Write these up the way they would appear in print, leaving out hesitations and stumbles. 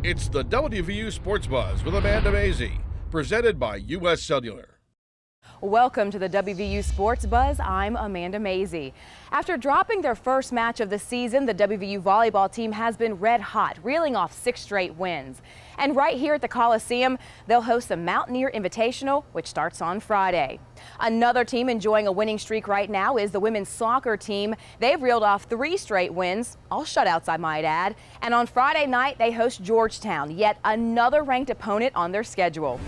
It's the WVU Sports Buzz with Amanda Mazey, presented by U.S. Cellular. Welcome to the WVU Sports Buzz. I'm Amanda Mazey. After dropping their first match of the season, the WVU volleyball team has been red hot, reeling off 6 straight wins. And right here at the Coliseum, they'll host the Mountaineer Invitational, which starts on Friday. Another team enjoying a winning streak right now is the women's soccer team. They've reeled off 3 straight wins, all shutouts I might add. And on Friday night, they host Georgetown, yet another ranked opponent on their schedule.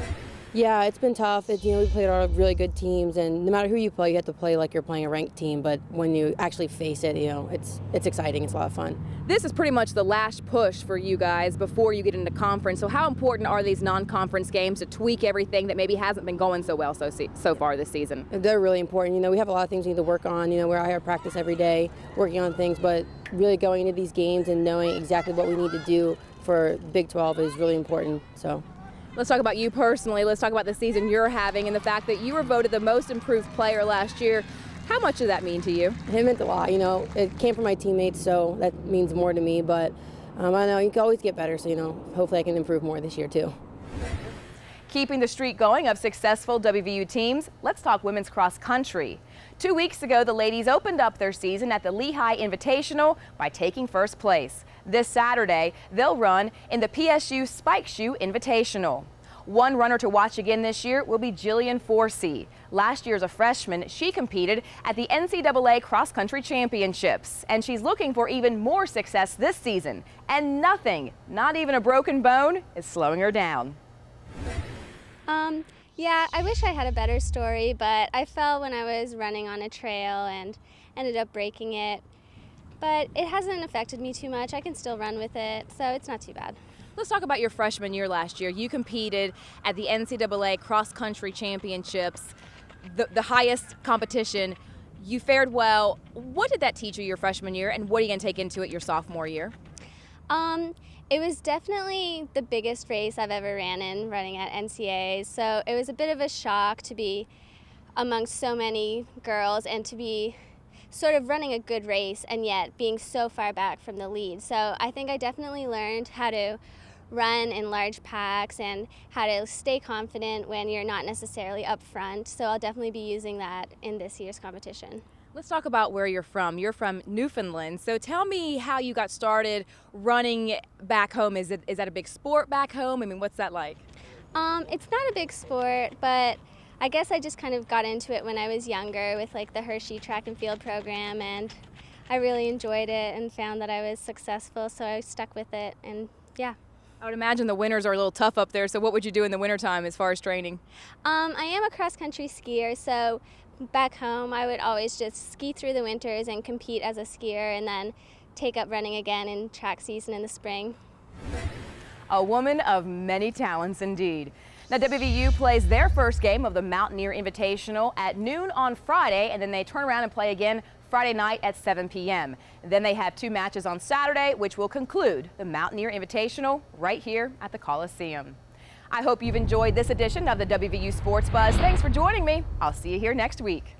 Yeah, it's been tough. We played a lot of really good teams, and no matter who you play, you have to play like you're playing a ranked team. But when you actually face it, it's exciting. It's a lot of fun. This is pretty much the last push for you guys before you get into conference. So how important are these non-conference games to tweak everything that maybe hasn't been going so well so far this season? They're really important. We have a lot of things we need to work on. Where I have practice every day, working on things, but really going into these games and knowing exactly what we need to do for Big 12 is really important. So. Let's talk about you personally. Let's talk about the season you're having and the fact that you were voted the most improved player last year. How much does that mean to you? It meant a lot. It came from my teammates, so that means more to me. But I know you can always get better, so hopefully I can improve more this year too. Keeping the streak going of successful WVU teams, let's talk women's cross country. 2 weeks ago, the ladies opened up their season at the Lehigh Invitational by taking first place. This Saturday, they'll run in the PSU Spike Shoe Invitational. One runner to watch again this year will be Jillian Forsey. Last year as a freshman, she competed at the NCAA Cross Country Championships, and she's looking for even more success this season. And nothing, not even a broken bone, is slowing her down. Yeah, I wish I had a better story, but I fell when I was running on a trail and ended up breaking it. But it hasn't affected me too much. I can still run with it, so it's not too bad. Let's talk about your freshman year last year. You competed at the NCAA Cross Country Championships, the highest competition. You fared well. What did that teach you your freshman year, and what are you going to take into it your sophomore year? It was definitely the biggest race I've ever ran in, running at NCAAs. So it was a bit of a shock to be amongst so many girls and to be sort of running a good race and yet being so far back from the lead. So I think I definitely learned how to run in large packs and how to stay confident when you're not necessarily up front. So I'll definitely be using that in this year's competition. Let's talk about where you're from. You're from Newfoundland. So tell me how you got started running back home. Is that a big sport back home? I mean, what's that like? It's not a big sport, but I guess I just kind of got into it when I was younger with like the Hershey track and field program, and I really enjoyed it and found that I was successful, so I stuck with it, and yeah. I would imagine the winters are a little tough up there, so what would you do in the wintertime as far as training? I am a cross-country skier, so back home I would always just ski through the winters and compete as a skier and then take up running again in track season in the spring. A woman of many talents indeed. Now WVU plays their first game of the Mountaineer Invitational at noon on Friday, and then they turn around and play again Friday night at 7 p.m. Then they have 2 matches on Saturday, which will conclude the Mountaineer Invitational right here at the Coliseum. I hope you've enjoyed this edition of the WVU Sports Buzz. Thanks for joining me. I'll see you here next week.